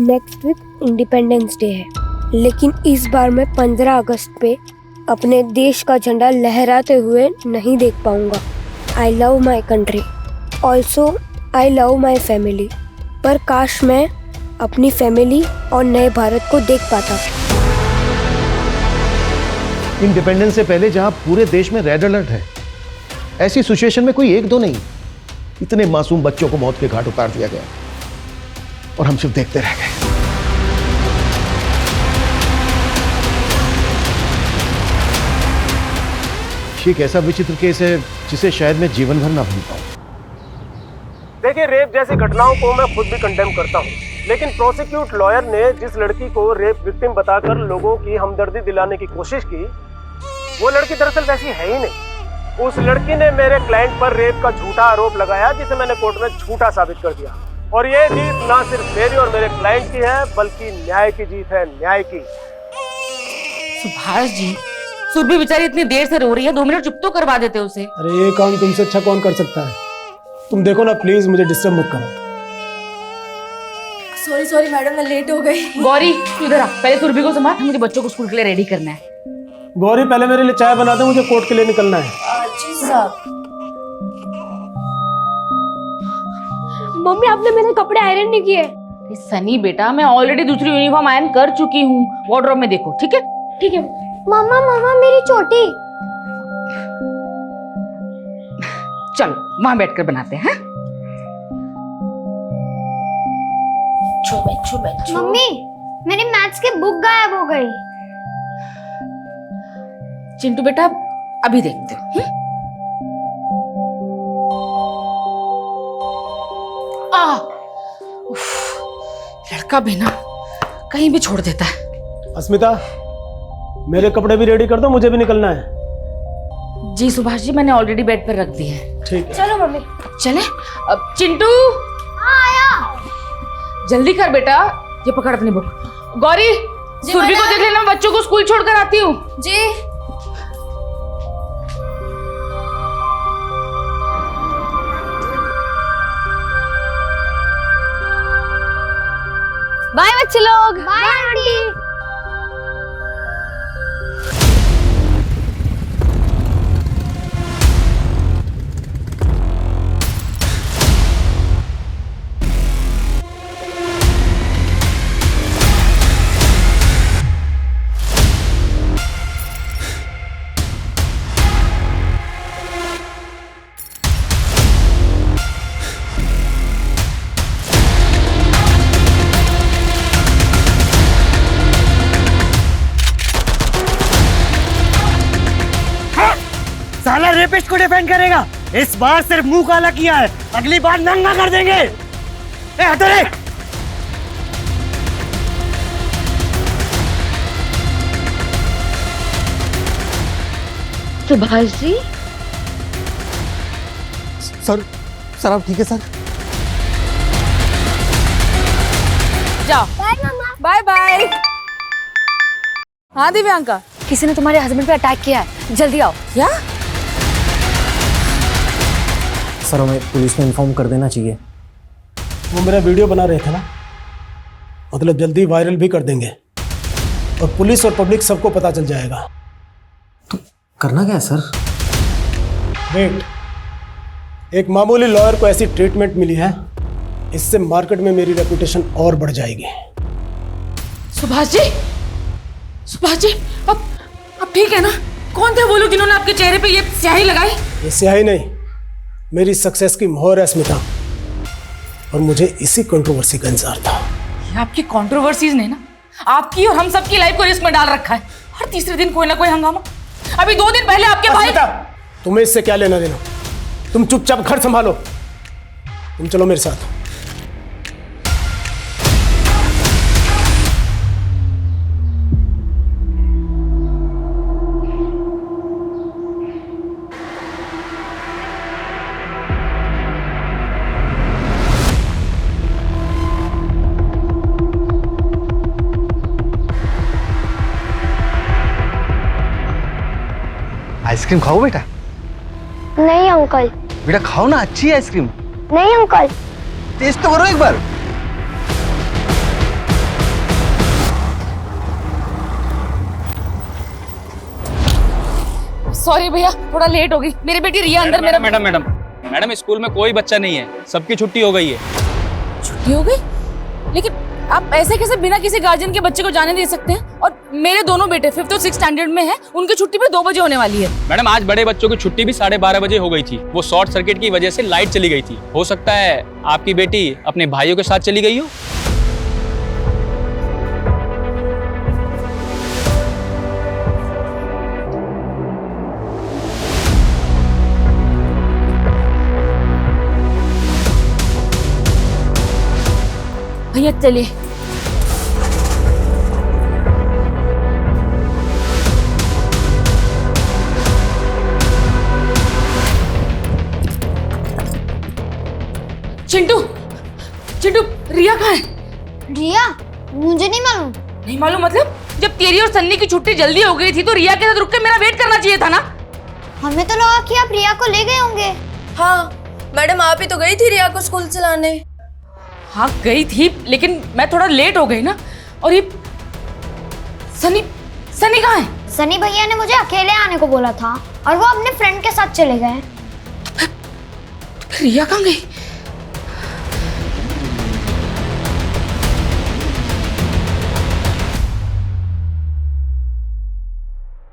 Next week independence day है, लेकिन इस बार मैं 15 अगस्त पे अपने देश का झंडा लहराते हुए नहीं देख पाऊंगा। I love my country, also I love my family. पर काश मैं अपनी फैमिली और नए भारत को देख पाता। इंडिपेंडेंस से पहले जहां पूरे देश में रेड अलर्ट है, ऐसी सिचुएशन में कोई एक दो नहीं, इतने मासूम बच्चों को मौत के घाट उतार दिया गया और हम सिर्फ देखते रह गए। ये एक ऐसा विचित्र केस है जिसे शायद मैं जीवन भर ना भूल पाऊं। देखिए, रेप जैसी घटनाओं को मैं खुद भी कंडेम करता हूँ, लेकिन प्रोसिक्यूट लॉयर ने जिस लड़की को रेप विक्टिम बताकर लोगों की हमदर्दी दिलाने की कोशिश की, वो लड़की दरअसल वैसी है ही नहीं। उस लड़की ने मेरे क्लाइंट पर रेप का झूठा आरोप लगाया, जिसे मैंने कोर्ट में झूठा साबित कर दिया। और ये जीत ना सिर्फ मेरी और मेरे क्लाइंट की है, बल्कि न्याय की जीत है, न्याय की। सुभाष जी, सुरभि बेचारी इतनी देर से रो रही है, 2 मिनट चुप तो करवा देते उसे। अरे ये काम तुमसे अच्छा कौन कर सकता है? तुम देखो ना, प्लीज मुझे डिस्टर्ब मत करो। सॉरी मैडम, मैं लेट हो गई। गौरी तू इधर आ, पहले सुरभि को संभाल, मुझे बच्चों को स्कूल के लिए रेडी करना है। गौरी पहले मेरे लिए चाय बना दे, मुझे कोर्ट के लिए निकलना है। जी साहब। मम्मी, आपने मेरे कपड़े आयरन नहीं किए। सनी बेटा, मैं ऑलरेडी दूसरी यूनिफॉर्म आयरन कर चुकी हूँ, वार्डरोब में देखो। ठीक है ठीक है। मामा मेरी चोटी। चलो वहां बैठकर बनाते हैं। मम्मी, मेरी मैथ्स की बुक गायब हो गई। चिंटू बेटा, अभी देखते हैं। लड़का भी ना कहीं भी छोड़ देता है। अस्मिता, मेरे कपड़े भी रेडी कर दो, मुझे भी निकलना है। जी सुभाष जी, मैंने ऑलरेडी बेड पर रख दिए हैं। ठीक है। चलो मम्मी। चले अब। चिंटू आया। जल्दी कर बेटा, ये पकड़ अपनी बुक। गौरी, सुरभि को देख लेना, बच्चों को स्कूल छोड़कर आती हूँ। जी। बाय बच्चे लोग। Bye aunty. साला रेपिस्ट को डिफेंड करेगा। इस बार सिर्फ मुंह काला किया है, अगली बार नंगा कर देंगे। ए हटो रे। सुभाष जी, सर आप ठीक है? सर जाओ। Bye bye. हाँ दिव्यांका, किसी ने तुम्हारे हस्बैंड पे अटैक किया है, जल्दी आओ। क्या? सर, हमें पुलिस में इन्फॉर्म कर देना चाहिए। वो मेरा वीडियो बना रहे थे ना, मतलब जल्दी वायरल भी कर देंगे और पुलिस और पब्लिक सबको पता चल जाएगा। तो करना क्या है सर? वेट, एक मामूली लॉयर को ऐसी ट्रीटमेंट मिली है, इससे मार्केट में मेरी रेपुटेशन और बढ़ जाएगी। सुभाष जी, अब ठीक है ना? कौन थे वो लोग जिन्होंने आपके चेहरे पे ये स्याही लगाई? ये स्याही नहीं, मेरी सक्सेस की मोहर है स्मिता, और मुझे इसी कंट्रोवर्सी का इंतजार था। ये आपकी कंट्रोवर्सीज ने ना आपकी और हम सबकी लाइफ को रिस्क में डाल रखा है। हर तीसरे दिन कोई ना कोई हंगामा। अभी 2 दिन पहले आपके भाई। स्मिता, तुम्हें इससे क्या लेना देना? तुम चुपचाप घर संभालो। तुम चलो मेरे साथ। आइसक्रीम खाओ बेटा। नहीं अंकल। बेटा खाओ ना, अच्छी है आइसक्रीम। नहीं अंकल। टेस्ट तो करो एक बार। सॉरी भैया, थोड़ा लेट हो गई। मेरी बेटी रिया अंदर मेरा मैडम स्कूल में कोई बच्चा नहीं है, सबकी छुट्टी हो गई है। छुट्टी हो गई? लेकिन आप ऐसे कैसे बिना किसी गार्जियन के बच्चे को जाने दे सकते हैं? और मेरे दोनों बेटे 5th और 6th स्टैंडर्ड में हैं, उनकी छुट्टी भी 2 बजे होने वाली है। मैडम आज बड़े बच्चों की छुट्टी भी 12:30 बजे हो गई थी। वो शॉर्ट सर्किट की वजह से लाइट चली गई थी। हो सकता है आपकी बेटी अपने भाइयों के साथ चली गई हो। भैया चलिए। चिंटू, रिया कहाँ है? रिया मुझे नहीं मालूम। नहीं मालूम मतलब? जब तेरी और सन्नी की छुट्टी जल्दी हो गई थी तो रिया के साथ रुक के मेरा वेट करना चाहिए था ना। हमें तो लगा कि आप रिया को ले गए होंगे। हाँ मैडम, आप ही तो गई थी रिया को स्कूल से लाने। हाँ गई थी, लेकिन मैं थोड़ा लेट हो गई ना। और ये सनी कहाँ है? सनी भैया ने मुझे अकेले आने को बोला था और वो अपने फ्रेंड के साथ चले गए। रिया कहाँ गई?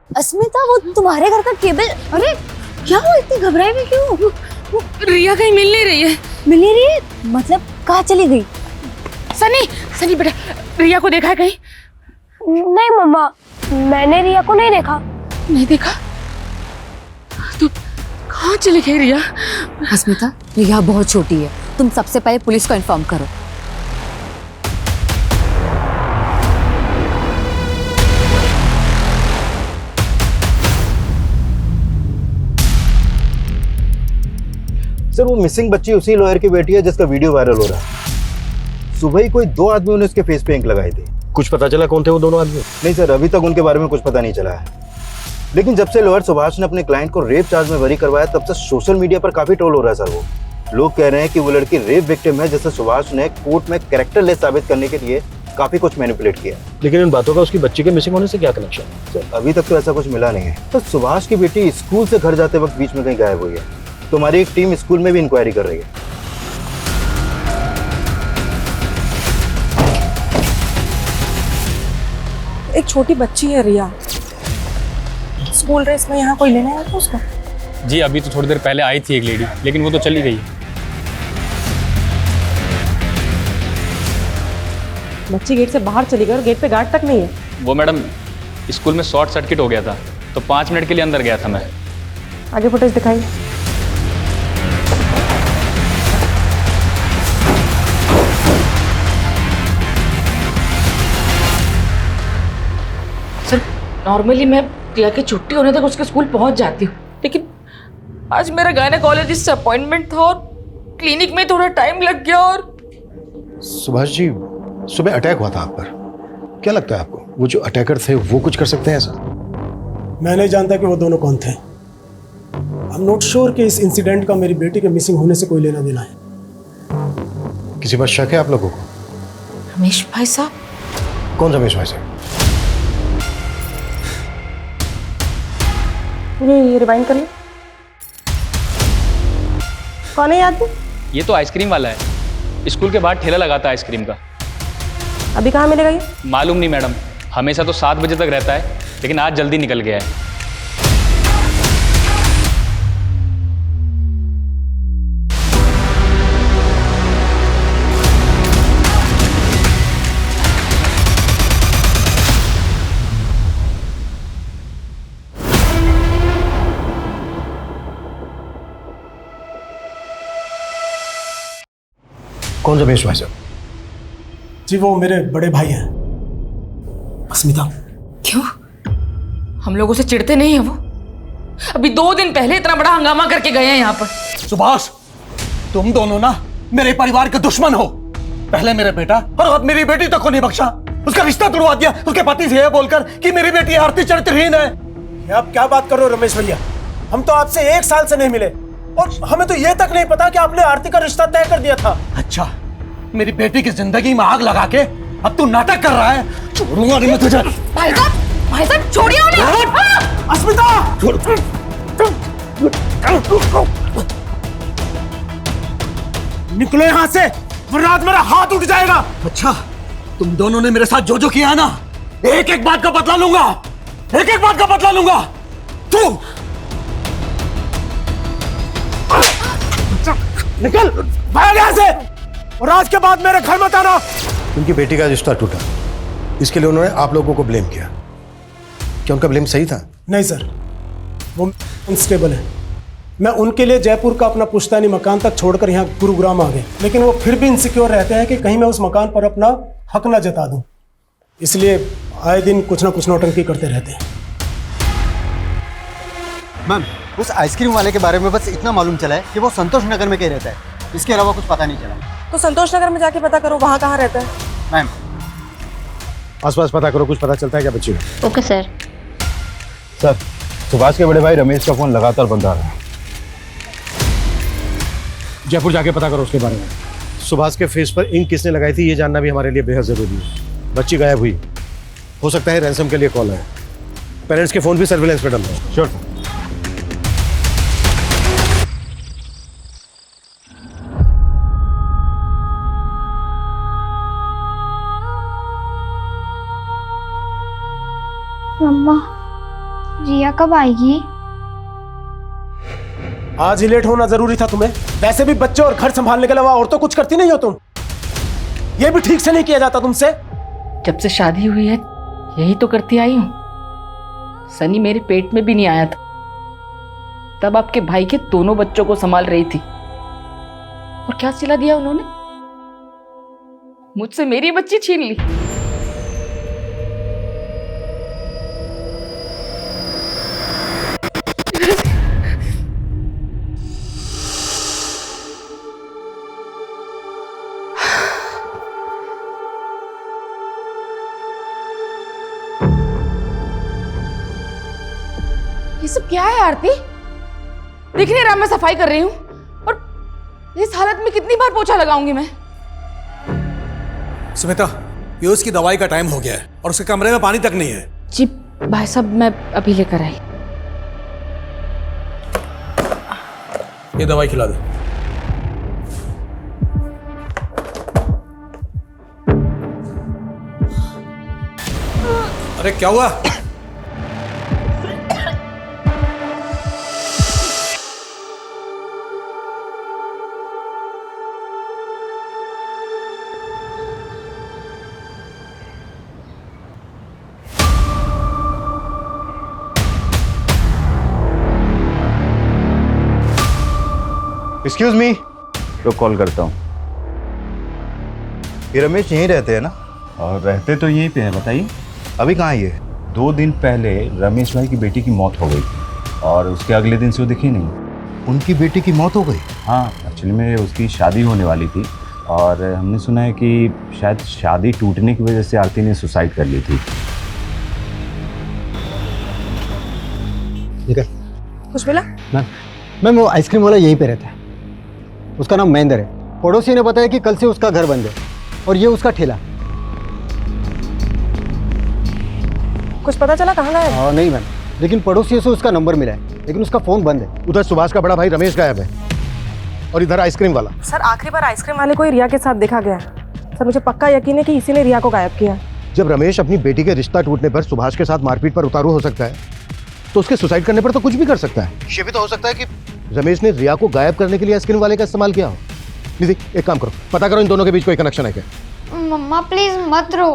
अस्मिता, वो तुम्हारे घर का केबल। अरे क्या हुआ, इतनी घबराई हुई क्यों? रिया कहीं मिल नहीं रही है। मिल नहीं रही है? मतलब कहाँ चली गई? सनी बेटा, रिया को देखा है कहीं? नहीं मम्मा, मैंने रिया को नहीं देखा। नहीं देखा? तो कहाँ चली गई रिया? अस्मिता, रिया बहुत छोटी है, तुम सबसे पहले पुलिस को इन्फॉर्म करो। सर वो मिसिंग बच्ची उसी लॉयर की बेटी है जिसका वीडियो वायरल हो रहा है। सुबह ही कोई 2 आदमियों ने उसके फेस पे इंक लगाई थी। कुछ पता चला कौन थे वो दोनों आदमी? नहीं सर, अभी तक उनके बारे में कुछ पता नहीं चला है। लेकिन जब से लॉयर सुभाष ने अपने क्लाइंट को रेप चार्ज में बरी करवाया तब से सोशल मीडिया पर काफी ट्रोल हो रहा है सर। वो लोग कह रहे हैं कि वो लड़की रेप विक्टिम है, जिसे सुभाष ने कोर्ट में कैरेक्टरलेस साबित करने के लिए काफी कुछ मैनिपुलेट किया। लेकिन इन बातों का उसकी बच्ची के मिसिंग होने से क्या कनेक्शन? सर अभी तक तो ऐसा कुछ मिला नहीं है। तो सुभाष की बेटी स्कूल से घर जाते वक्त बीच में कहीं गायब हुई है। तो हमारी एक टीम स्कूल में भी इंक्वायरी कर रही है। एक छोटी बच्ची है रिया, स्कूल ड्रेस में यहाँ कोई लेने आया था उसको? जी अभी तो थोड़ी देर पहले आई थी एक लेडी, लेकिन वो तो चली गई। बच्ची गेट से बाहर चली गई और गेट पे गार्ड तक नहीं है। वो मैडम स्कूल में शॉर्ट सर्किट हो गया था, तो 5 मिनट के लिए अंदर गया था मैं। आगे फुटेज दिखाइए। सर नॉर्मली मैं रिया की छुट्टी होने तक उसके स्कूल पहुंच जाती हूँ, लेकिन आज मेरा गायनेकोलॉजिस्ट से अपॉइंटमेंट था और क्लिनिक में थोड़ा टाइम लग गया। और सुभाष जी, सुबह अटैक हुआ था आप पर, क्या लगता है आपको वो जो अटैकर थे वो कुछ कर सकते हैं ऐसा? मैं नहीं जानता कि वो दोनों कौन थे। आई एम नॉट श्योर कि इस इंसिडेंट का मेरी बेटी के मिसिंग होने से कोई लेना देना है। किसी पर शक है आप लोगों को? रमेश भाई साहब। कौन रमेश भाई साहब? ये रिवाइंड कर लो। कौन है ये आदमी? ये तो आइसक्रीम वाला है, स्कूल के बाहर ठेला लगाता है आइसक्रीम का। अभी कहाँ मिलेगा ये? मालूम नहीं मैडम, हमेशा तो 7 बजे तक रहता है, लेकिन आज जल्दी निकल गया है। कौन रमेश भाई साहब? जी वो मेरे बड़े भाई हैं। अस्मिता। क्यों? हम लोगों से चिढ़ते नहीं है वो? अभी 2 दिन पहले इतना बड़ा हंगामा करके गए हैं यहाँ पर। सुभाष, तुम दोनों ना मेरे परिवार के दुश्मन हो। पहले मेरे बेटा और अब मेरी बेटी तक को नहीं बख्शा। उसका रिश्ता तुड़वा दिया उसके पति से ये बोलकर कि मेरी बेटी आरती चरित्रहीन है। ये आप क्या बात कर रहे हो रमेश भैया? हम तो आपसे 1 साल से नहीं मिले और हमें तो ये तक नहीं पता कि आपने आरती का रिश्ता तय कर दिया था। अच्छा, मेरी बेटी की जिंदगी में आग लगा के अब तू नाटक कर रहा है। छोड़ूंगा नहीं मैं तुझे। भाई साहब छोड़िए उन्हें। अस्मिता! निकलो यहां से, वरना आज मेरा हाथ उठ जाएगा। अच्छा, तुम दोनों ने मेरे साथ जो जो किया है ना, एक एक बात का बदला लूंगा, एक एक बात का बदला लूंगा। तू निकल, भाग यहां से, और आज के बाद मेरे घर मत आना। उनकी बेटी का रिश्ता टूटा, इसके लिए उन्होंने आप लोगों को ब्लेम किया। क्या उनका ब्लेम सही था? नहीं सर, वो अनस्टेबल है। मैं उनके लिए जयपुर का अपना पुश्तैनी मकान तक छोड़कर यहाँ गुरुग्राम आ गया, लेकिन वो फिर भी इनसिक्योर रहते हैं कि कहीं मैं उस मकान पर अपना हक ना जता दूं, इसलिए आए दिन कुछ ना कुछ नौटंकी करते रहते हैं। मैम, उस आइसक्रीम वाले के बारे में बस इतना मालूम चला है कि वो संतोष नगर में कहीं रहता है, इसके अलावा कुछ पता नहीं चला। तो संतोष नगर में जाके पता करो वहाँ कहाँ रहता है। मैम, आसपास पता करो, कुछ पता चलता है क्या बच्ची को? Okay sir. सर, सुभाष के बड़े भाई रमेश का फोन लगातार बंद आ रहा है। जयपुर जाके पता करो उसके बारे में। सुभाष के फेस पर इंक किसने लगाई थी ये जानना भी हमारे लिए बेहद जरूरी है। बच्ची गायब हुई, हो सकता है रैंसम के लिए कॉल है। पेरेंट्स के फोन भी सर्विलेंस पे डाल दो। Sure sir. मम्मा, रिया कब आएगी? आज ही लेट होना जरूरी था तुम्हें? वैसे भी बच्चे और घर संभालने के अलावा और तो कुछ करती नहीं हो तुम। ये भी ठीक से नहीं किया जाता तुमसे। जब से शादी हुई है यही तो करती आई हूँ। सनी मेरे पेट में भी नहीं आया था, तब आपके भाई के दोनों बच्चों को संभाल रही थी, और क्या सिला दिया उन्होंने? मुझसे मेरी बच्ची छीन ली। ये सब क्या है आरती? दिख नहीं रहा मैं सफाई कर रही हूँ, और इस हालत में कितनी बार पोछा लगाऊंगी मैं? सुमिता, ये उसकी दवाई का टाइम हो गया है और उसके कमरे में पानी तक नहीं है। जी भाई साहब, मैं अभी लेकर आई। ये दवाई खिला दो। अरे क्या हुआ? एक्सक्यूज मी, तो कॉल करता हूँ। ये रमेश यहीं रहते हैं ना? और रहते तो यहीं पे हैं, बताइए। अभी कहाँ है ये? 2 दिन पहले रमेश भाई की बेटी की मौत हो गई और उसके अगले दिन से वो दिखी नहीं। उनकी बेटी की मौत हो गई? हाँ, एक्चुअली में उसकी शादी होने वाली थी और हमने सुना है कि शायद शादी टूटने की वजह से आरती ने सुसाइड कर ली थी। ठीक है। कुछ मिला? मैम, वो आइसक्रीम वाला यहीं पे रहता है, उसका नाम महेंद्र है। पड़ोसी ने बताया कि कल से उसका घर बंद है और ये उसका ठेला। कुछ पता चला कहाँ गया है? नहीं मैम, लेकिन पड़ोसियों से उसका नंबर मिला है, लेकिन उसका फोन बंद है। उधर सुभाष का बड़ा भाई रमेश गायब है और इधर आइसक्रीम वाला। सर, आखिरी बार आइसक्रीम वाले को ही रिया के साथ देखा गया है। सर, मुझे पक्का यकीन है कि इसी ने रिया को गायब किया। जब रमेश अपनी बेटी के रिश्ता टूटने पर सुभाष के साथ मारपीट पर उतारू हो सकता है, तो उसके सुसाइड करने पर तो कुछ भी कर सकता है। ये भी तो हो सकता है कि रमेश ने रिया को गायब करने के लिए आइसक्रीम वाले का इस्तेमाल किया हो। निधि, एक काम करो, पता करो इन दोनों के बीच कोई कनेक्शन है क्या। मम्मा प्लीज मत रो,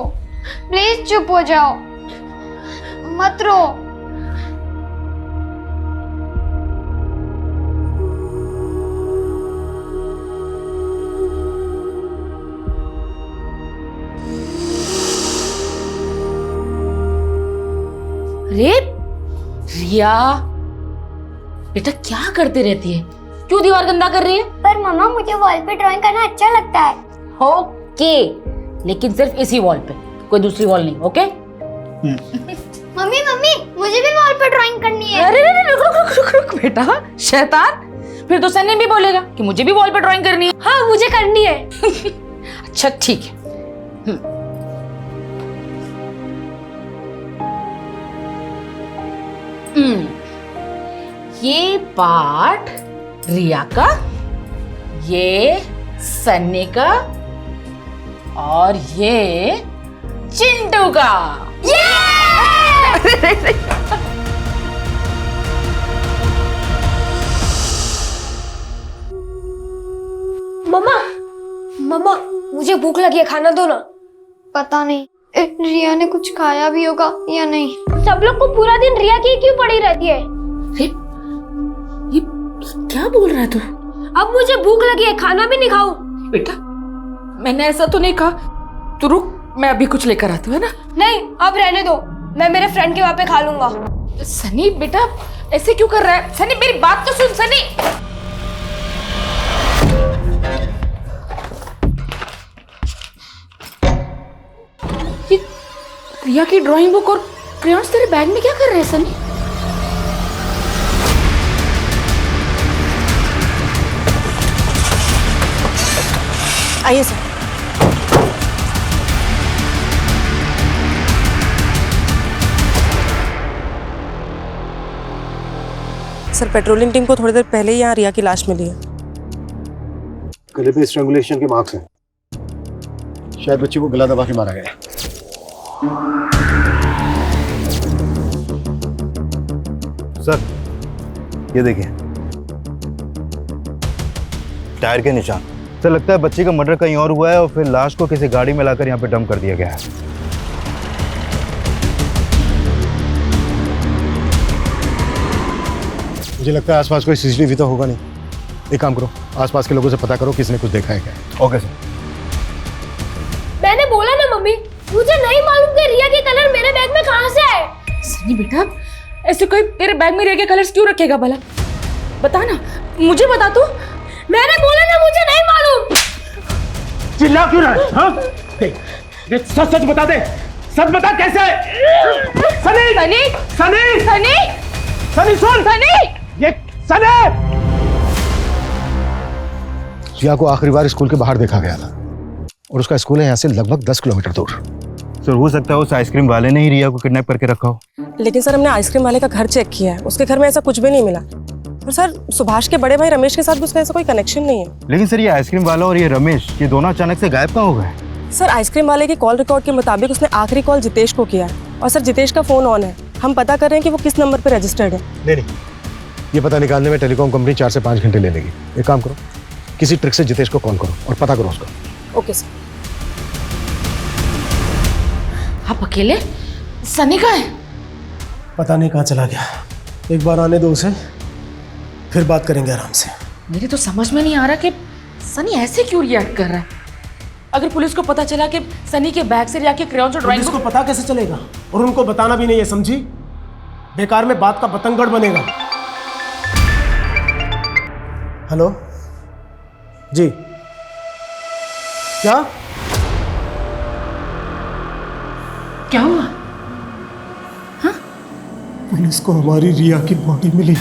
प्लीज चुप हो जाओ, मत रो। रेप? रिया बेटा क्या करती रहती है? क्यों दीवार गंदा कर रही है? पर मम्मा, मुझे वॉल पे ड्राइंग करना अच्छा लगता है। ओके, लेकिन सिर्फ इसी वॉल पे, कोई दूसरी वॉल नहीं। ओके? मम्मी मम्मी, मुझे भी वॉल पे ड्राइंग करनी है। अरे रुक बेटा, शैतान। फिर तो सनी भी बोलेगा कि मुझे भी वॉल पे ड्राइंग करनी है। हाँ, मुझे करनी है। अच्छा ठीक है। ये पार्ट रिया का, ये सन्नी का और ये चिंटू का। मम्मा मम्मा मुझे भूख लगी है, खाना दो ना। पता नहीं रिया ने कुछ खाया भी होगा या नहीं। सब लोग को पूरा दिन रिया की क्यों पड़ी रहती है? ये क्या बोल रहा है तू? अब मुझे भूख लगी है, खाना भी नहीं खाऊं। बेटा मैंने ऐसा तो नहीं कहा, तू रुक, मैं अभी कुछ लेकर आती हूँ, है ना? नहीं अब रहने दो, मैं मेरे फ्रेंड के वहाँ पे खा लूंगा। सनी बेटा ऐसे क्यों कर रहा है? सनी मेरी बात तो सुन सनी। ये रिया की ड्राइंग बुक और क्रेयॉन्स तेरे बैग में क्या कर रहे हैं सनी? आइए सर। सर पेट्रोलिंग टीम को थोड़ी देर पहले ही यहाँ रिया की लाश मिली है। गले पे स्ट्रैंगुलेशन के मार्क्स हैं, शायद बच्ची को गला दबा के मारा गया। सर ये देखिए टायर के निशान। सर लगता है बच्ची का मर्डर कहीं और हुआ है और फिर लाश को किसी गाड़ी में लाकर यहाँ पे डंप कर दिया गया है। मुझे लगता है आसपास कोई सीसीटीवी तो होगा नहीं। एक काम करो, आसपास के लोगों से पता करो किसने कुछ देखा है क्या। Okay sir. मैंने बोला ना मम्मी, मुझे नहीं मालूम कि रिया के कलर मेरे बैग में कहाँ से आए। सनी बेटा ऐसे कोई तेरे बैग में रिया के कलर्स क्यों रखेगा भला? बता ना, मुझे बता तू। मैंने बोला ना मुझे नहीं मालूम। चिल्ला क्यों रहा है? हाँ? सच सच बता दे, सच बता कैसे? सनी सनी सनी सनी सनी सुन, सनी ये सनी। रिया को आखिरी बार स्कूल के बाहर देखा गया था और उसका स्कूल है यहाँ से लगभग 10 किलोमीटर दूर। सर हो सकता है उस आइसक्रीम वाले ने ही रिया को किडनैप करके रखा हो। लेकिन सर हमने आइसक्रीम वाले का घर चेक किया है, उसके घर में ऐसा कुछ भी नहीं मिला। और सर सुभाष के बड़े भाई रमेश के साथ भी उसका ऐसा कोई कनेक्शन नहीं है। लेकिन सर ये आइसक्रीम वाला और ये रमेश, ये दोनों अचानक से गायब कहाँ हो गए? सर आइसक्रीम वाले की कॉल रिकॉर्ड के मुताबिक उसने आखिरी कॉल जितेश को किया है और सर जितेश का फोन ऑन है। हम पता कर रहे हैं कि वो किस नंबर पर रजिस्टर्ड है। नहीं, ये पता निकालने में टेलीकॉम कंपनी 4 से 5 घंटे ले लेगी। एक काम करो, किसी ट्रिक से जितेश को कॉल करो और पता करो उसका। Okay sir. आप अकेले? सनी का है? पता नहीं कहाँ चला गया। एक बार आने दो उसे, फिर बात करेंगे आराम से। मेरे तो समझ में नहीं आ रहा कि सनी ऐसे क्यों रिएक्ट कर रहा है। अगर पुलिस को पता चला कि सनी के बैग से रिया के क्रेयॉन्स और ड्राइंग पुलिस को पता कैसे चलेगा? और उनको बताना भी नहीं है, समझी? बेकार में बात का बतंगड़ बनेगा। हेलो जी, क्या क्या हुआ? पुलिस को हमारी रिया की बॉडी मिली।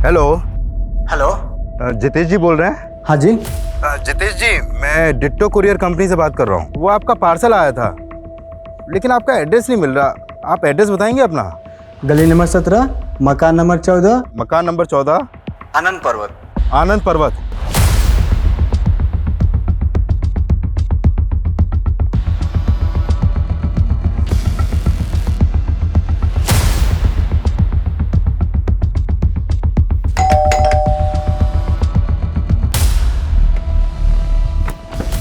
हेलो हेलो, जितेश जी बोल रहे हैं? हाँ जी। जितेश जी मैं डिट्टो कुरियर कंपनी से बात कर रहा हूँ। वो आपका पार्सल आया था लेकिन आपका एड्रेस नहीं मिल रहा। आप एड्रेस बताएंगे अपना? गली नंबर 17, मकान नंबर 14, मकान नंबर 14, आनंद पर्वत। आनंद पर्वत।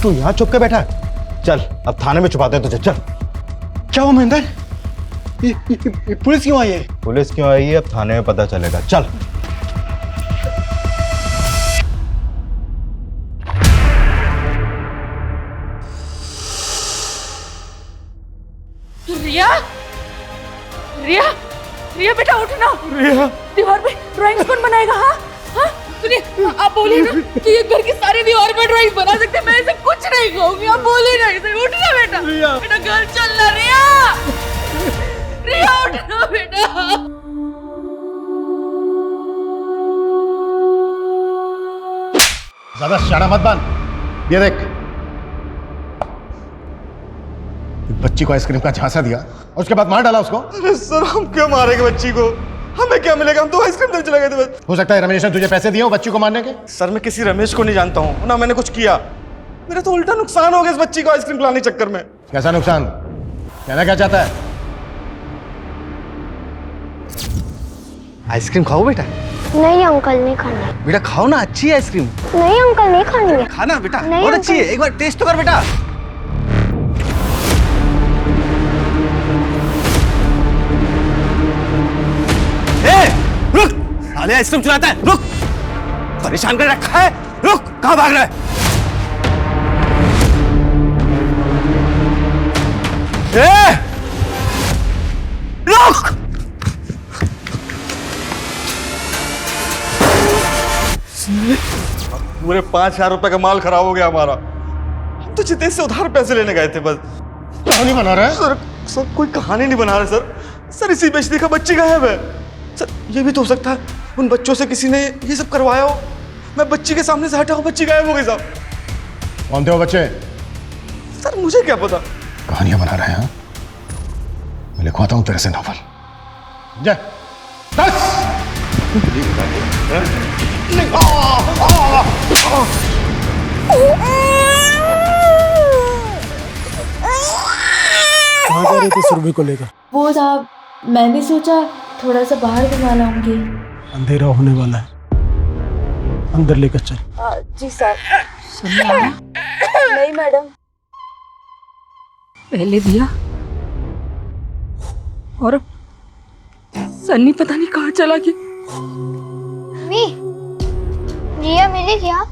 तू यहाँ चुप के बैठा है? चल अब थाने में छुपाते हैं तुझे। चल। क्या हुआ महेंद्र? ये पुलिस क्यों आई है? पुलिस क्यों आई है अब थाने में पता चलेगा। चल। रिया रिया रिया बेटा उठना। रिया दीवार पे ड्राइंग कौन बनाएगा? हाँ हाँ सुनिए, आप बोलिए ना कि ये घर की सारी दीवार पे ड्राइंग बना सकते हैं। मैं ऐसे कुछ नहीं कहूंगी, आप बोलिए ना इसे। उठना बेटा, बेटा घर चलना। रिया रिया उठना बेटा। ज्यादा शाना मत बन। ये देख, बच्ची को आइसक्रीम का झांसा दिया और उसके बाद मार डाला उसको। अरे सर, हम क्यों मारेंगे बच्ची को? हमें क्या मिलेगा? हम तो आइसक्रीम देने चले गए थे बस। हो सकता है रमेश ने तुझे पैसे दिए हो बच्ची को मारने के। सर, मैं किसी रमेश को नहीं जानता हूँ, ना मैंने कुछ किया। मेरा तो उल्टा नुकसान हो गया इस बच्ची को आइसक्रीम पिलाने के चक्कर में। कैसा नुकसान? कहना क्या चाहता है? आइसक्रीम खाओ बेटा। नहीं अंकल, नहीं खानी। बेटा खाओ ना, अच्छी है आइसक्रीम। नहीं अंकल, नहीं खानी है। खाना बेटा, नहीं बहुत अच्छी अंकल। है, एक बार टेस्ट तो कर बेटा। रुक, साले आइसक्रीम चुराता है, रुक। परेशान कर रखा है, रुक। कहाँ भाग रहा है? रुक। पूरे 5,000 रुपए का माल खराब हो गया हमारा। हम तो जितेश से उधार पैसे लेने गए थे बस। कहानी बना रहा है? सर कोई कहानी नहीं बना रहे सर इसी बेचने का बच्ची गायब है। सर ये भी तो हो सकता है उन बच्चों से किसी ने ये सब करवाया हो। मैं बच्ची के सामने से हटा हूँ, बच्ची गायब हो गई साहब। कौन थे वो बच्चे? सर मुझे क्या पता। कहानियां बना रहे हैं? मैं लिखवाता हूं तेरे से नॉवल। जय कहाँ जा रही थी सुरभि को लेकर? वो साहब, मैंने सोचा थोड़ा सा बाहर घुमा लाऊंगी। अंधेरा होने वाला है, अंदर लेकर चल। जी सर। नहीं मैडम। पहले दिया और सन्नी पता नहीं कहाँ चला गया। मम्मी, रिया मिली क्या?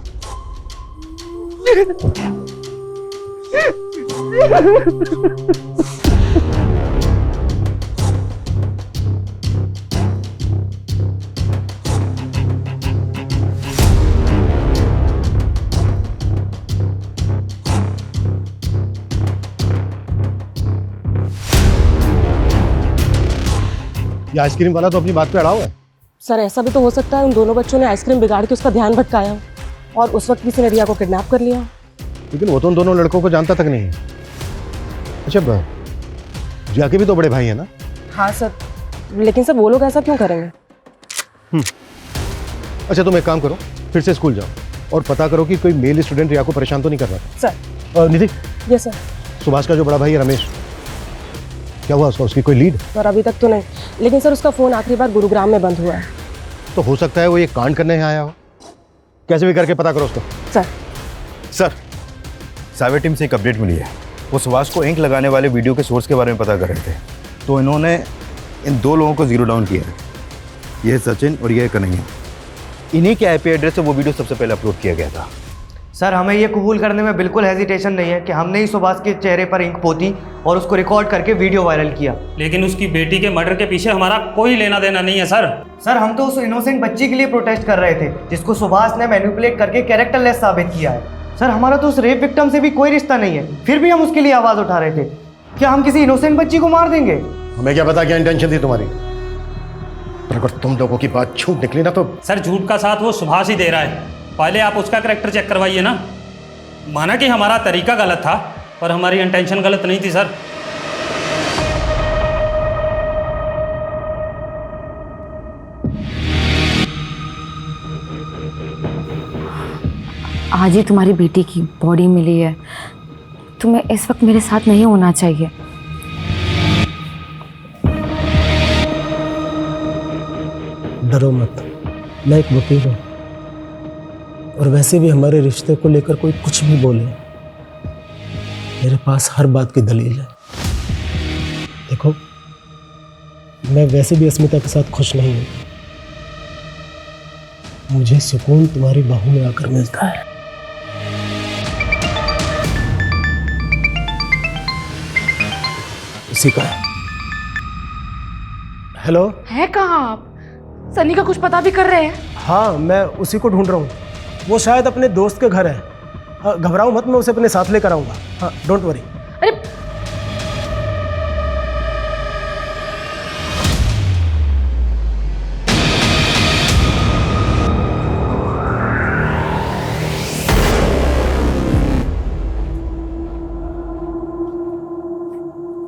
ये आइसक्रीम वाला तो अपनी बात पे अड़ा हुआ है। सर ऐसा भी तो हो सकता है उन दोनों बच्चों ने आइसक्रीम बिगाड़ के उसका ध्यान भटकाया हो और उस वक्त किसी ने रिया को किडनैप कर लिया हो। लेकिन वो तो उन दोनों लड़कों को जानता तक नहीं है। अच्छा, रिया के भी तो बड़े भाई है ना? हाँ सर, लेकिन सर वो लोग ऐसा क्यों करेंगे? अच्छा, तुम एक काम करो, फिर से स्कूल जाओ और पता करो कि कोई मेल स्टूडेंट रिया को परेशान तो नहीं कर रहा था। Sir. Nidhi. Yes sir. Subhash का जो बड़ा भाई है रमेश, क्या हुआ उसका? उसकी कोई लीड? सर अभी तक तो नहीं, लेकिन सर उसका फोन आखिरी बार गुरुग्राम में बंद हुआ है। तो हो सकता है वो ये कांड करने यहाँ आया हो। कैसे भी करके पता करो उसको। सर साइबर टीम से एक अपडेट मिली है। वो सुभाष को इंक लगाने वाले वीडियो के सोर्स के बारे में पता कर रहे थे, तो इन्होंने इन दो लोगों को जीरो डाउन किया है। ये है सचिन और ये है कन्हैया। इन्हीं के आईपी एड्रेस से वो वीडियो सबसे पहले अपलोड किया गया था। सर हमें ये कबूल करने में बिल्कुल हेजिटेशन नहीं है कि हमने ही सुभाष के चेहरे पर इंक पोती और उसको रिकॉर्ड करके वीडियो वायरल किया। लेकिन उसकी बेटी के मर्डर के पीछे हमारा कोई लेना देना नहीं है सर। सर हम तो उस इनोसेंट बच्ची के लिए प्रोटेस्ट कर रहे थे जिसको सुभाष ने मैनिपुलेट करके कैरेक्टरलेस साबित किया है। सर हमारा तो उस रेप विक्टिम से भी कोई रिश्ता नहीं है, फिर भी हम उसके लिए आवाज़ उठा रहे थे। क्या हम किसी इनोसेंट बच्ची को मार देंगे? हमें क्या पता क्या इंटेंशन थी तुम्हारी, पर अगर तुम लोगों की बात झूठ निकली ना तो। सर झूठ का साथ वो सुभाष ही दे रहा है। पहले आप उसका कैरेक्टर चेक करवाइए ना। माना कि हमारा तरीका गलत था, पर हमारी इंटेंशन गलत नहीं थी सर। आज ही तुम्हारी बेटी की बॉडी मिली है, तुम्हें इस वक्त मेरे साथ नहीं होना चाहिए। डरो मत, मैं एक वकील हूँ और वैसे भी हमारे रिश्ते को लेकर कोई कुछ भी बोले, मेरे पास हर बात की दलील है। देखो, मैं वैसे भी अस्मिता के साथ खुश नहीं हूँ। मुझे सुकून तुम्हारी बाहों में आकर मिलता है। उसी का है। हेलो। है कहाँ आप? सन्नी का कुछ पता भी कर रहे हैं? हाँ, मैं उसी को ढूंढ रहा हूँ। वो शायद अपने दोस्त के घर है। हाँ, घबराओ मत, मैं उसे अपने साथ लेकर आऊँगा। हाँ, डोंट वरी। अरे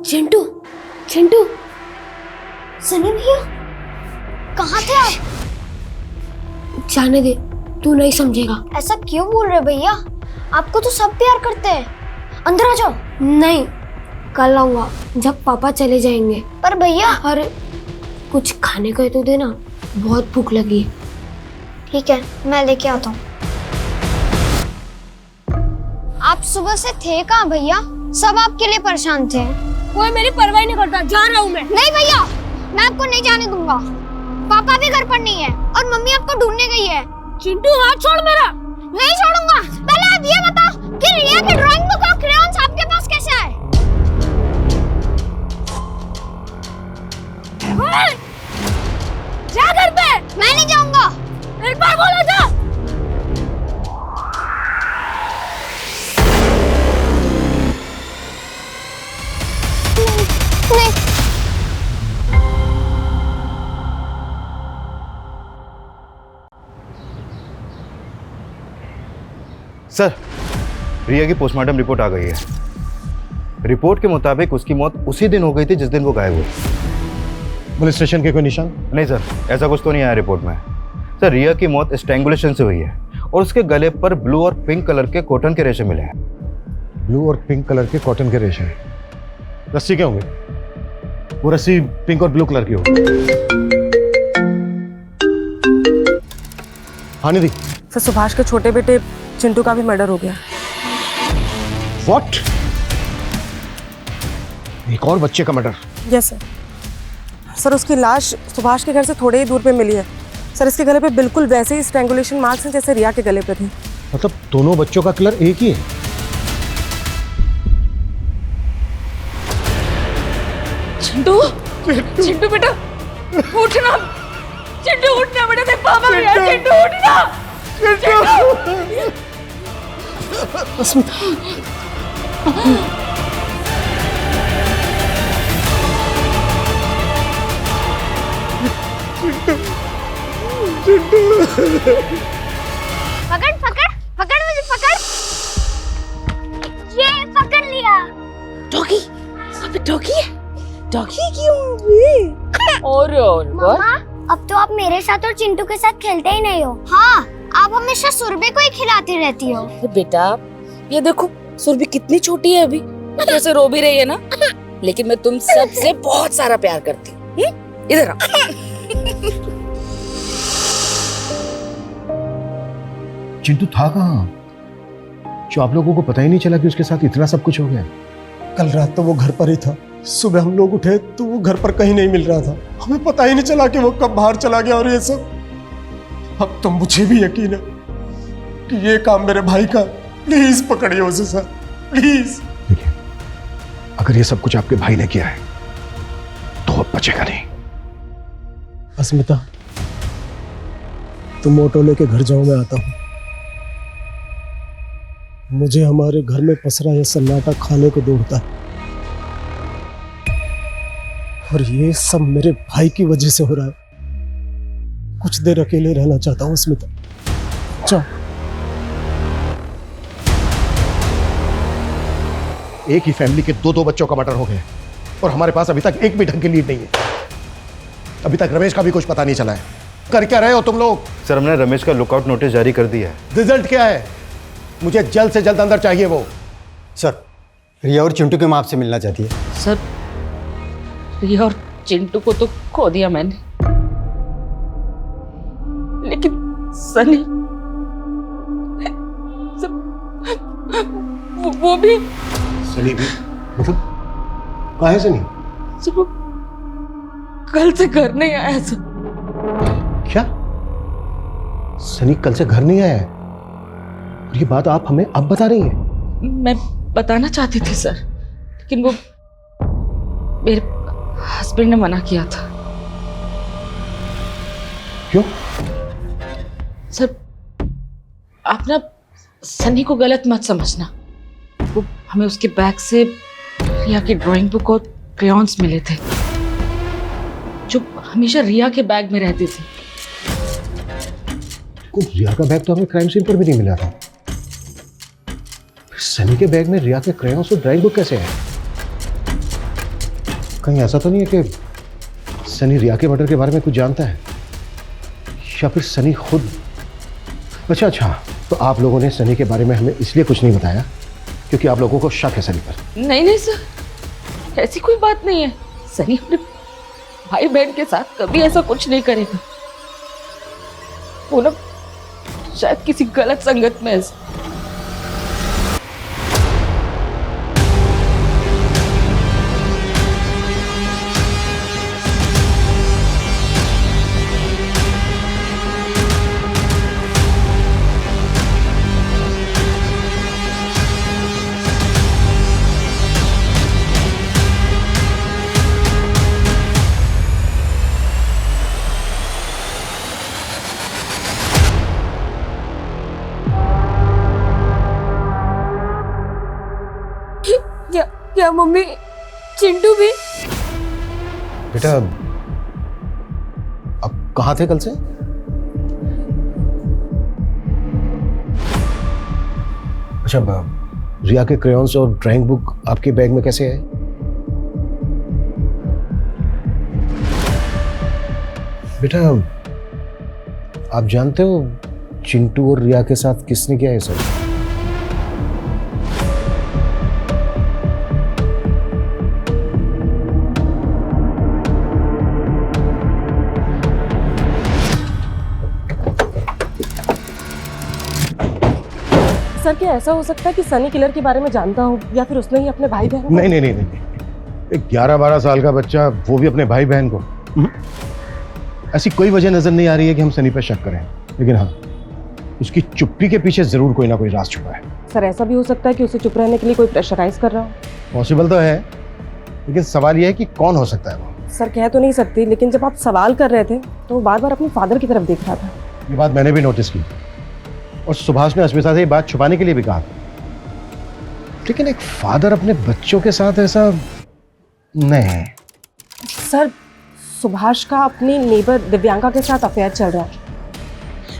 चिंटू, चिंटू, सनी भैया कहाँ थे आप? जाने दे, तू नहीं समझेगा। ऐसा क्यों बोल रहे भैया? आपको तो सब प्यार करते हैं। अंदर आ जाओ। नहीं, कल आऊंगा जब पापा चले जाएंगे। पर भैया। अरे कुछ खाने को तो देना, बहुत भूख लगी है। ठीक है, मैं लेके आता हूँ। आप सुबह से थे कहाँ भैया? सब आपके लिए परेशान थे। कोई मेरी परवाह नहीं करता, जा रहा हूँ मैं। नहीं भैया, मैं आपको नहीं जाने दूंगा। पापा भी घर पर नहीं है और मम्मी आपको ढूंढने गई है। चिंटू हाथ छोड़ मेरा। नहीं छोड़ूंगा। पहले आप ये बताओ कि रिया की ड्राइंग बुक और क्रेयॉन्स आपके पास कैसे आए? जा घर पे। मैं नहीं जाऊंगा। एक बार बोला जा। नहीं। सर, रिया की पोस्टमार्टम रिपोर्ट आ गई है। रिपोर्ट के मुताबिक उसकी मौत उसी दिन हो गई थी जिस दिन वो गायब हुई। पुलिस स्टेशन के कोई निशान? नहीं सर, ऐसा कुछ तो नहीं आया रिपोर्ट में। सर, रिया की मौत स्ट्रैंगुलेशन से हुई है और उसके गले पर ब्लू और पिंक कलर के कॉटन के रेशे मिले हैं। ब्लू और पिंक कलर के कॉटन के रेशे? रस्सी क्या होंगे? वो रस्सी पिंक और ब्लू कलर की होगी। हाँ निधि। सर, सुभाष के छोटे बेटे चिंटू का भी मर्डर हो गया। What? एक और बच्चे का मर्डर? Yes sir. सर, उसकी लाश सुभाष के घर से थोड़े ही दूर पे मिली है। सर, इसके गले पे बिल्कुल वैसे ही स्ट्रैंगुलेशन मार्क्स हैं जैसे रिया के गले पे थे। मतलब दोनों बच्चों का किलर एक ही है? चिंटू, चिंटू बेटा उठना। चिंटू उठना बेटा, देख पापा भी आए। चिंटू उठना। पकड़ पकड़ पकड़ मुझे, पकड़। ये पकड़ लिया। डॉगी, अबे डॉगी है। डॉगी क्यों भी? और मम्मा, अब तो आप मेरे साथ और चिंटू के साथ खेलते ही नहीं हो। हाँ, आप हमेशा सुरभि को ही खिलाती रहती हो। बेटा, ये देखो सुरभि कितनी छोटी है अभी, जैसे रो भी रही है ना। लेकिन मैं तुम सबसे बहुत सारा प्यार करती हूँ। इधर आओ। चिंटू था कहाँ जो आप लोगों को पता ही नहीं चला कि उसके साथ इतना सब कुछ हो गया? कल रात तो वो घर पर ही था। सुबह हम लोग उठे तो वो घर पर कहीं नहीं मिल रहा था। हमें पता ही नहीं चला कि वो कब बाहर चला गया। और ये सब अब तो मुझे भी यकीन है कि ये काम मेरे भाई का। प्लीज पकड़िए उसे सर, प्लीज। देखिए, अगर ये सब कुछ आपके भाई ने किया है तो अब बचेगा नहीं। अस्मिता, तुम ऑटो लेके घर जाओ, मैं आता हूँ। मुझे हमारे घर में पसरा यह सन्नाटा खाने को दौड़ता है और ये सब मेरे भाई की वजह से हो रहा है। कुछ देर अकेले रहना चाहता हूँ अस्मिता, जाओ। एक ही फैमिली के दो बच्चों का मर्डर हो गया और हमारे पास अभी तक एक भी ढंग की लीड नहीं है। अभी तक रमेश का भी कुछ पता नहीं चला है। कर क्या रहे हो तुम लोग? सर, हमने रमेश का लुकआउट नोटिस जारी कर दिया है। रिजल्ट क्या है? मुझे जल्द से जल्द अंदर चाहिए वो। सर, रिया और चिंटू की माँ आपसे मिलना चाहती है। सर, रिया और चिंटू को तो खो दिया मैंने, लेकिन सनी वो भी। सनी भी? मतलब कहाँ है सनी? सर, वो कल से घर नहीं आया सर। क्या? सनी कल से घर नहीं आया है? और ये बात आप हमें अब बता रही हैं? मैं बताना चाहती थी सर, लेकिन वो मेरे हस्बैंड ने मना किया था। क्यों? सर, आप ना सनी को गलत मत समझना। वो हमें उसके बैग से रिया की ड्राइंग बुक और क्रेयॉन्स मिले थे जो हमेशा रिया के बैग में रहती थी। रिया का बैग तो हमें क्राइम सीन पर भी नहीं मिला था। सनी के बैग में रिया के क्रेयॉन्स और ड्राइंग बुक कैसे है? कहीं ऐसा तो नहीं है कि सनी रिया के मर्डर के बारे में कुछ जानता है, या फिर सनी खुद? अच्छा, तो आप लोगों ने सनी के बारे में हमें इसलिए कुछ नहीं बताया क्योंकि आप लोगों को शक है सनी पर? नहीं सर, ऐसी कोई बात नहीं है। सनी अपने भाई बहन के साथ कभी ऐसा कुछ नहीं करेगा। वो ना शायद किसी गलत संगत में है। क्या मम्मी चिंटू भी? बेटा अब कहाँ थे कल से? अच्छा, रिया के क्रेयॉन्स और ड्राइंग बुक आपके बैग में कैसे आए? बेटा आप जानते हो चिंटू और रिया के साथ किसने किया है सब? सर क्या ऐसा हो सकता है कि सनी किलर के बारे में जानता हो या फिर उसने ही अपने भाई बहन को? नहीं, एक 11-12 साल का बच्चा, वो भी अपने भाई बहन को। ऐसी कोई वजह नजर नहीं आ रही है कि हम सनी पर शक करें, लेकिन हाँ उसकी चुप्पी के पीछे जरूर कोई ना कोई राज छुपा है। सर ऐसा भी हो सकता है कि उसे चुप रहने के लिए कोई प्रेशराइज कर रहा हो। पॉसिबल तो है, लेकिन सवाल यह है कि कौन हो सकता है वो। सर कह तो नहीं सकती, लेकिन जब आप सवाल कर रहे थे तो वो बार बार अपने फादर की तरफ देख रहा था। ये बात मैंने भी नोटिस की और सुभाष ने अस्मिता से ये बात छुपाने के लिए भी कहा, लेकिन एक फादर अपने बच्चों के साथ ऐसा नहीं। सर सुभाष का अपनी नेबर दिव्यांका के साथ अफेयर चल रहा है।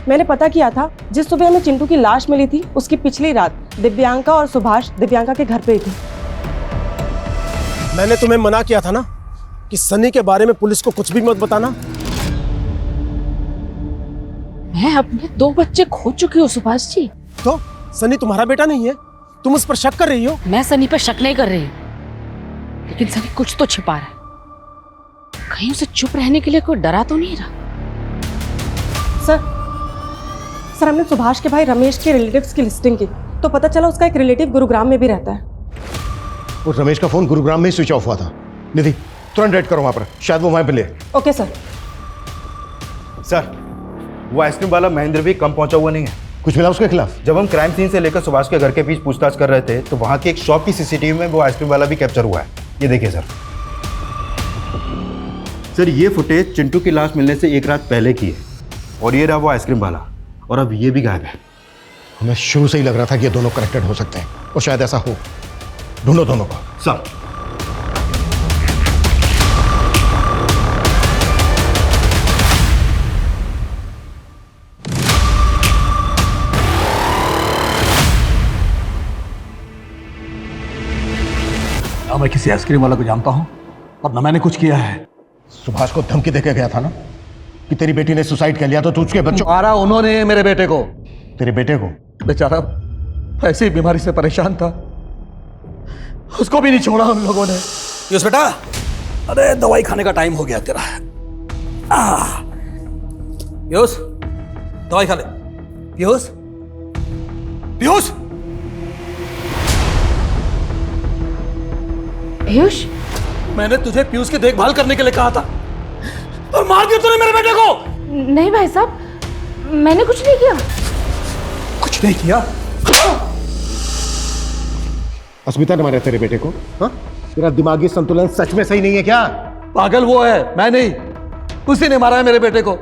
मैंने पता किया था, जिस सुबह हमें चिंटू की लाश मिली थी उसकी पिछली रात दिव्यांका और सुभाष दिव्यांका के घर पे ही थे। मैंने तुम्हें मना किया था ना कि सनी के बारे में पुलिस को कुछ भी मत बताना। मैं अपने 2 बच्चे खो चुकी हूँ सुभाष जी। तो सनी तुम्हारा बेटा नहीं है? तुम उस पर शक कर रही हो? मैं सनी पर शक नहीं कर रही, लेकिन सनी कुछ तो छिपा रहा है। कहीं उसे चुप रहने के लिए कोई डरा तो नहीं रहा? सर हमने सुभाष के भाई रमेश के रिलेटिव्स की लिस्टिंग की तो पता चला उसका एक रिलेटिव गुरुग्राम में भी रहता है। और रमेश का फोन गुरुग्राम में ही स्विच ऑफ हुआ था। निधि तुरंत रेड करो वहां पर, शायद वो वहां पे ले। Okay sir. सर वो आइसक्रीम वाला महेंद्र भी कम पहुंचा हुआ नहीं है। कुछ मिला उसके खिलाफ? जब हम क्राइम सीन से लेकर सुभाष के घर के बीच पूछताछ कर रहे थे तो वहां की एक शॉप की सीसीटीवी में वो आइसक्रीम वाला भी कैप्चर हुआ है। ये देखिए सर, ये फुटेज चिंटू की लाश मिलने से 1 रात पहले की है और ये रहा वो आइसक्रीम वाला, और अब ये भी गायब है। हमें शुरू से ही लग रहा था कि ये दोनों कनेक्टेड हो सकते हैं और शायद ऐसा हो। ढूंढो दोनों को। सर ना मैं किसी आइसक्रीम वाला को जानता हूं और ना मैंने कुछ किया है। सुभाष को धमकी देके गया था ना कि तेरी बेटी ने सुसाइड कर लिया तो तू उसके बच्चों। मारा उन्होंने मेरे बेटे को। तेरे बेटे को? बेचारा ऐसी बीमारी से परेशान था, उसको भी नहीं छोड़ा उन लोगों ने। पीयूष बेटा, अरे दवाई खाने का टाइम हो गया तेरा। पीयूष दवाई खा ले। पीयूष पीयूष पीयूष, मैंने तुझे पीयूष की देखभाल करने के लिए कहा था और मार दिया तूने मेरे बेटे को। नहीं भाई साहब, मैंने कुछ नहीं किया। कुछ नहीं किया? अस्मिता ने मारा तेरे बेटे को? हाँ? तेरा दिमागी संतुलन सच में सही नहीं है क्या? पागल वो है, मैं नहीं। उसी ने मारा है मेरे बेटे को।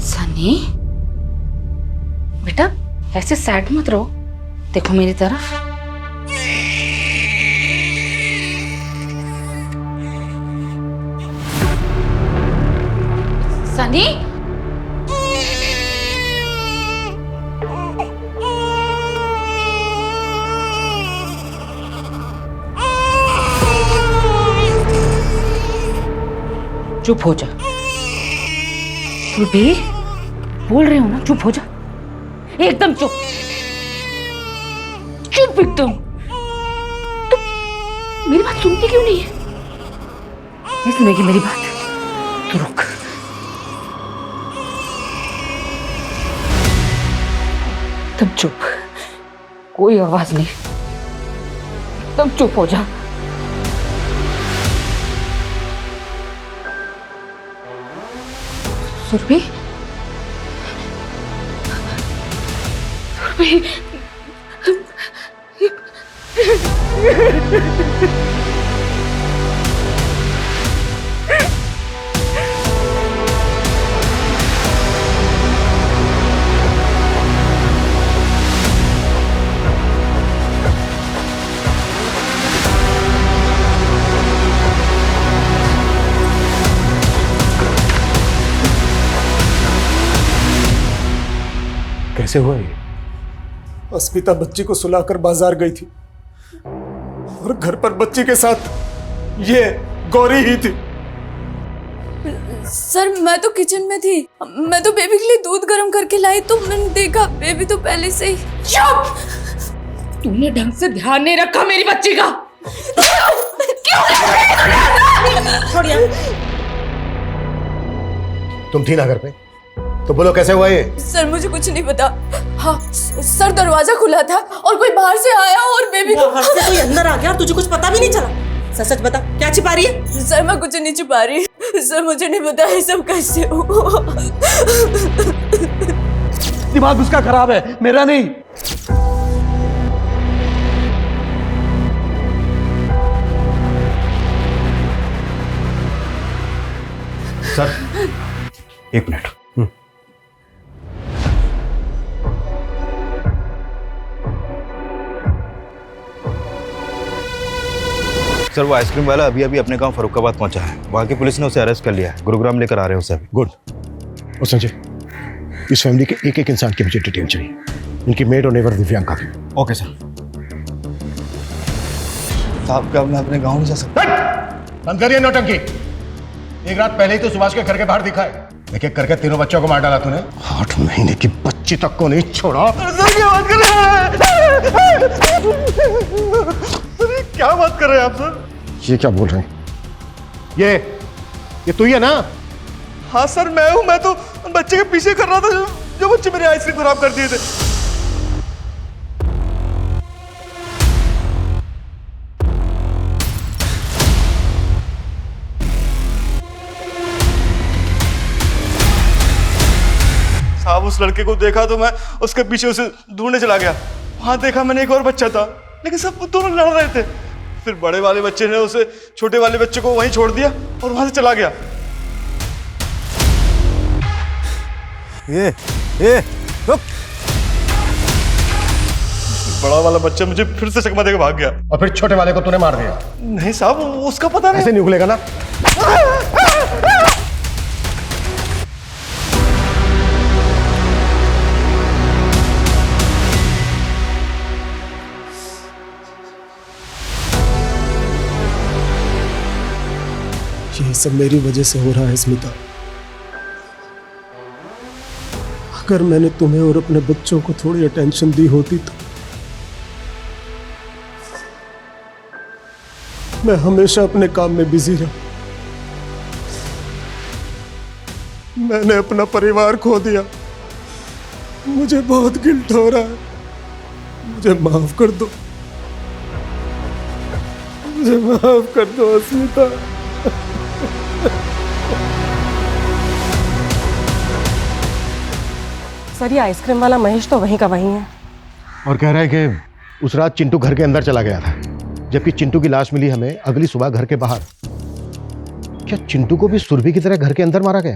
सनी बेटा ऐसे सैड मत रहो, देखो मेरी तरफ। सनी चुप हो जा। सुरभि, बोल रहे हो ना, चुप हो जा, एकदम चुप, चुप एकदम। तुम मेरी बात सुनती क्यों नहीं है? नहीं सुनेगी मेरी बात तो रुक। तुम चुप, कोई आवाज नहीं, तुम चुप हो जा। सुरभि, सुरभि, कैसे हुआ ये? अस्मिता बच्ची को सुलाकर बाजार गई थी और घर पर बच्ची के साथ ये गौरी ही थी। सर मैं तो किचन में थी, मैं तो बेबी के लिए दूध गर्म करके लाई तो मैंने देखा बेबी तो पहले से ही। चुप! तुमने ढंग से ध्यान नहीं रखा मेरी बच्ची का। छोड़िए। तुम थी ना घर पे, तो बोलो कैसे हुआ ये? सर मुझे कुछ नहीं पता। हाँ सर दरवाजा खुला था और कोई बाहर से आया और बेबी को बाहर से कोई अंदर आ गया और तुझे कुछ पता भी नहीं चला। सच सच बता, क्या छिपा रही है? सर मैं कुछ नहीं छिपा रही सर, मुझे नहीं पता ये सब कैसे हुआ। दिमाग उसका खराब है, मेरा नहीं। सर एक मिनट। सर वो आइसक्रीम वाला अभी अभी अपने गांव फरुखाबाद पहुंचा है। वहां की पुलिस ने उसे अरेस्ट कर लिया है। गुरुग्राम लेकर आ रहे हैं उसे अभी। गुड। और संजय, इस फैमिली के एक एक इंसान की मुझे डिटेल चाहिए, इनकी मेड और नेबर दिव्यांका की। Okay sir. साहब क्या मैं अपने गाँव नहीं जा सकता? बंद करिए नौटंकी। एक रात पहले ही तो सुभाष के घर के बाहर दिखा है। एक एक करके तीनों बच्चों को मार डाला तूने। 8 महीने की बच्ची तक को नहीं छोड़ा। क्या बात कर रहे हैं आप सर? ये क्या बोल रहे हैं? ये तू ही है ना? हाँ सर मैं हूँ। मैं तो बच्चे के पीछे कर रहा था जो बच्चे मेरी आइसक्रीम खराब कर दिए थे। साहब उस लड़के को देखा तो मैं उसके पीछे उसे ढूंढने चला गया। वहां देखा मैंने एक और बच्चा था, लेकिन सब दोनों लड़ रहे थे। फिर बड़े वाले बच्चे ने उसे छोटे वाले बच्चे को वहीं छोड़ दिया और वहां से चला गया। ये रुक। बड़ा वाला बच्चा मुझे फिर से चकमा देकर भाग गया। और फिर छोटे वाले को तूने मार दिया? नहीं साहब उसका पता नहीं। ऐसे नहीं उगलेगा ना। ये सब मेरी वजह से हो रहा है स्मिता। अगर मैंने तुम्हें और अपने बच्चों को थोड़ी अटेंशन दी होती तो मैं हमेशा अपने काम में बिजी रहा। मैंने अपना परिवार खो दिया। मुझे बहुत गिल्ट हो रहा है। मुझे माफ कर दो, मुझे माफ कर दो स्मिता। सर ये आइसक्रीम वाला महेश तो वहीं का वहीं है। और कह रहा है कि उस रात चिंटू घर के अंदर चला गया था, जबकि चिंटू की लाश मिली हमें अगली सुबह घर के बाहर। क्या चिंटू को भी सुरभि की तरह घर के अंदर मारा गया?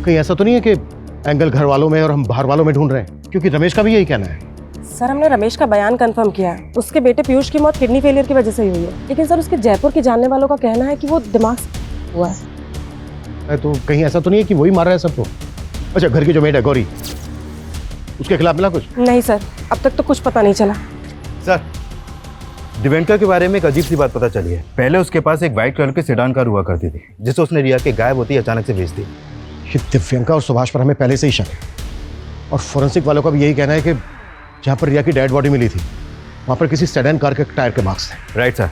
कहीं ऐसा तो नहीं है कि एंगल घर वालों में और हम बाहर वालों में ढूंढ रहे हैं? क्योंकि रमेश का भी यही कहना है। सर हमने रमेश का बयान कंफर्म किया है। उसके बेटे पीयूष की मौत किडनी फेलियर की वजह से हुई है, लेकिन सर उसके जयपुर के जानने वालों का कहना है कि वो दिमाग से हुआ है। तो कहीं ऐसा तो नहीं है कि वही मार रहा है सबको? अच्छा, घर की जो मेड है गौरी, उसके खिलाफ मिला कुछ? नहीं सर, अब तक तो कुछ पता नहीं चला। सर दिव्यांका के बारे में एक अजीब सी बात पता चली है। पहले उसके पास एक व्हाइट कलर की सेडान कार हुआ करती थी, जिसे उसने रिया के गायब होती अचानक से बेच दी। ये दिव्यांका और सुभाष पर हमें पहले से ही शक है, और फोरेंसिक वालों का भी यही कहना है कि जहाँ पर रिया की डेड बॉडी मिली थी वहाँ पर किसी सेडान कार के टायर के मार्क्स थे। Right sir.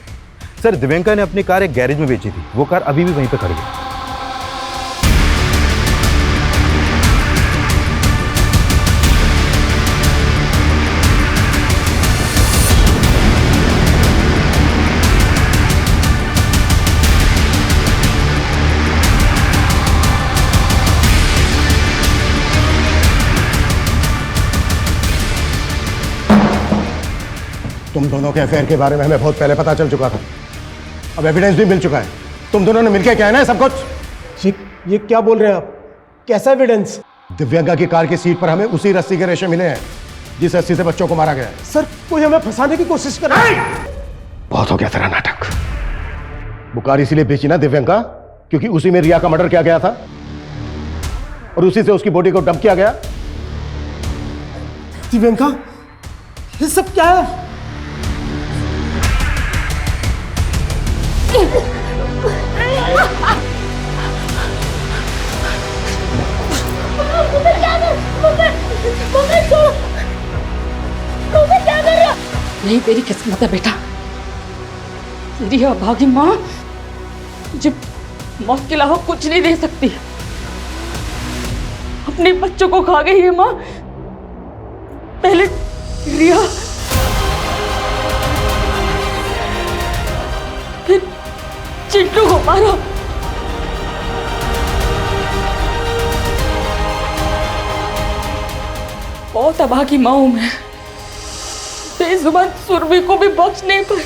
सर, दिव्यांका ने अपनी कार एक गैरेज में बेची थी। वो कार अभी भी वहीं पे खड़ी है। तुम दोनों के अफेयर के बारे में हमें बहुत पहले पता चल चुका था, अब एविडेंस भी मिल चुका है। तुम दोनों ने मिलकर क्या है ना सब कुछ। ये क्या बोल रहे हैं आप? कैसा एविडेंस? दिव्यांका की कार की सीट पर हमें उसी रस्सी के रेशे मिले हैं जिस रस्सी से बच्चों को मारा गया है। सर, कोई हमें फंसाने की कोशिश कर रहा है। बहुत हो गया तेरा नाटक। वो कार इसीलिए बेची ना दिव्यांका, क्योंकि उसी में रिया का मर्डर किया गया था और उसी से उसकी बॉडी को डंप किया गया। दिव्यांका, ये सब क्या है? यही तेरी किस्मत है बेटा। तेरी अभागी माँ मुझे मौत के अलावा कुछ नहीं दे सकती। अपने बच्चों को खा गई है माँ। पहले रिया, फिर चिंटू को मारा। बहुत अभागी माँ हूं मैं। बेजुबान सुरभि को भी बख्श नहीं पाई।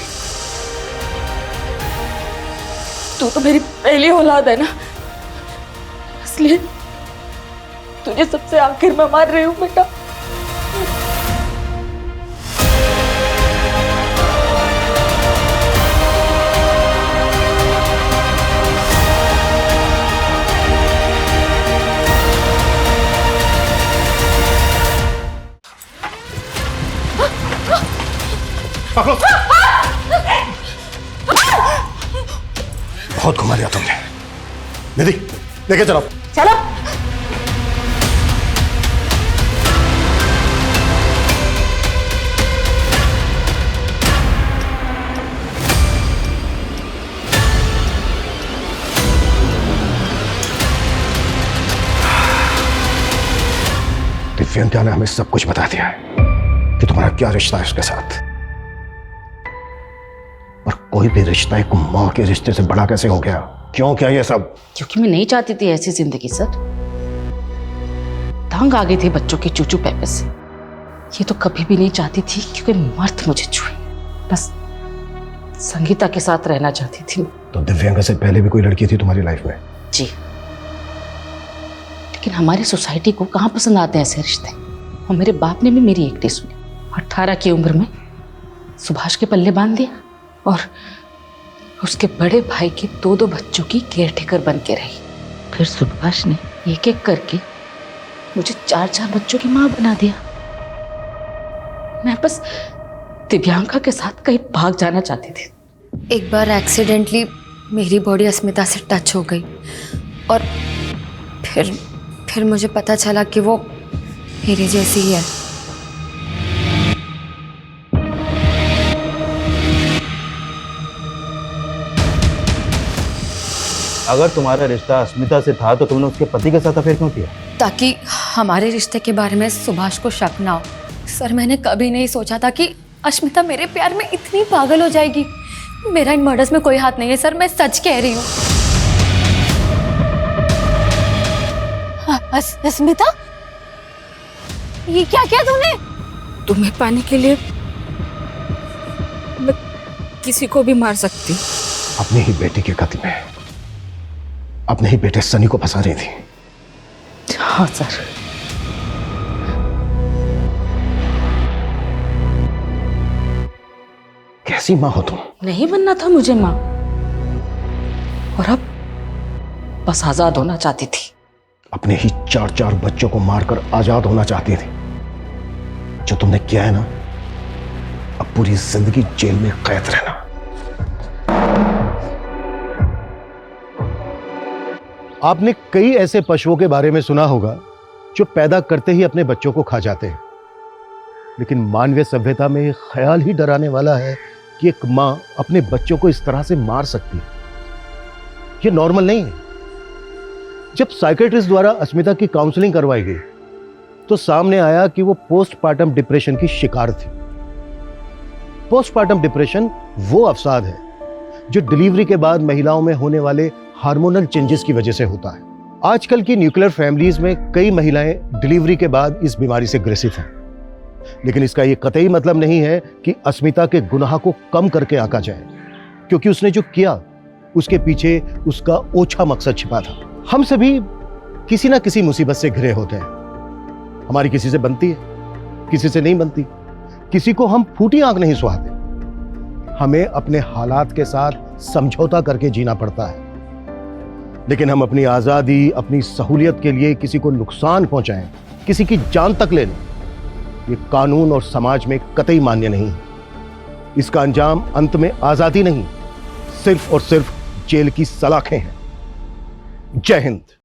तू तो मेरी पहली औलाद है ना, इसलिए तुझे सबसे आखिर में मार रही हूं बेटा। बहुत घुमा दिया तुमने। निधि, लेके चलो। चलो। दिव्यांका ने हमें सब कुछ बता दिया है कि तुम्हारा क्या रिश्ता है उसके साथ, और कोई भी रिश्ता एक माँ के रिश्ते से बड़ा कैसे हो गया? क्यों क्या ये सब? क्योंकि मैं नहीं चाहती थी ऐसी जिंदगी सर। तंग आ गई थी बच्चों के चूचू पैपे से। ये तो कभी भी नहीं चाहती थी क्योंकि मर्द मुझे छुए। बस संगीता के साथ रहना चाहती थी। तो दिव्यांका से पहले भी कोई लड़की थी तुम्हारी लाइफ में? जी, लेकिन हमारी सोसाइटी को कहाँ पसंद आते हैं ऐसे रिश्ते। और मेरे बाप ने भी मेरी एक नहीं सुनी। 18 की उम्र में सुभाष के पल्ले बांध दिया और उसके बड़े भाई के 2 बच्चों की केयरटेकर बन के रही। फिर सुभाष ने एक एक करके मुझे 4 बच्चों की माँ बना दिया। मैं बस दिव्यांका के साथ कहीं भाग जाना चाहती थी। एक बार एक्सीडेंटली मेरी बॉडी अस्मिता से टच हो गई और फिर मुझे पता चला कि वो मेरी जैसी ही है। अगर तुम्हारा रिश्ता अस्मिता से था तो तुमने उसके पति के साथ अफेयर क्यों किया? ताकि हमारे रिश्ते के बारे में सुभाष को शक ना हो। सर, मैंने कभी नहीं सोचा था कि अस्मिता मेरे प्यार में इतनी पागल हो जाएगी। मेरा इन मर्डर्स में कोई हाथ नहीं है सर, मैं सच कह रही हूँ। अस्मिता, ये क्या किया तूने? तुम्हें पाने के लिए मैं किसी को भी मार सकती। अपनी ही बेटी के कत्ल में अपने ही बेटे सनी को फंसा रही थी। हाँ सर। कैसी माँ हो तुम? नहीं बनना था मुझे माँ, और अब बस आजाद होना चाहती थी। अपने ही 4 बच्चों को मारकर आजाद होना चाहती थी। जो तुमने किया है ना, अब पूरी जिंदगी जेल में कैद रहना। आपने कई ऐसे पशुओं के बारे में सुना होगा जो पैदा करते ही अपने बच्चों को खा जाते हैं, लेकिन मानवीय सभ्यता में यह ख्याल ही डराने वाला है कि एक मां अपने बच्चों को इस तरह से मार सकती है। यह नॉर्मल नहीं है। जब साइकेट्रिस्ट द्वारा अस्मिता की काउंसलिंग करवाई गई तो सामने आया कि वो पोस्टपार्टम डिप्रेशन की शिकार थी। पोस्टपार्टम डिप्रेशन वो अवसाद है जो डिलीवरी के बाद महिलाओं में होने वाले हार्मोनल चेंजेस की वजह से होता है। आजकल की न्यूक्लियर फैमिलीज में कई महिलाएं डिलीवरी के बाद इस बीमारी से ग्रसित हैं, लेकिन इसका यह कतई मतलब नहीं है कि अस्मिता के गुनाह को कम करके आंका जाए, क्योंकि उसने जो किया उसके पीछे उसका ओछा मकसद छिपा था। हम सभी किसी ना किसी मुसीबत से घिरे होते हैं। हमारी किसी से बनती है, किसी से नहीं बनती, किसी को हम फूटी आंख नहीं सुहाते। हमें अपने हालात के साथ समझौता करके जीना पड़ता है, लेकिन हम अपनी आजादी, अपनी सहूलियत के लिए किसी को नुकसान पहुंचाएं, किसी की जान तक ले लें, ये कानून और समाज में कतई मान्य नहीं है। इसका अंजाम अंत में आजादी नहीं, सिर्फ और सिर्फ जेल की सलाखें हैं। जय हिंद।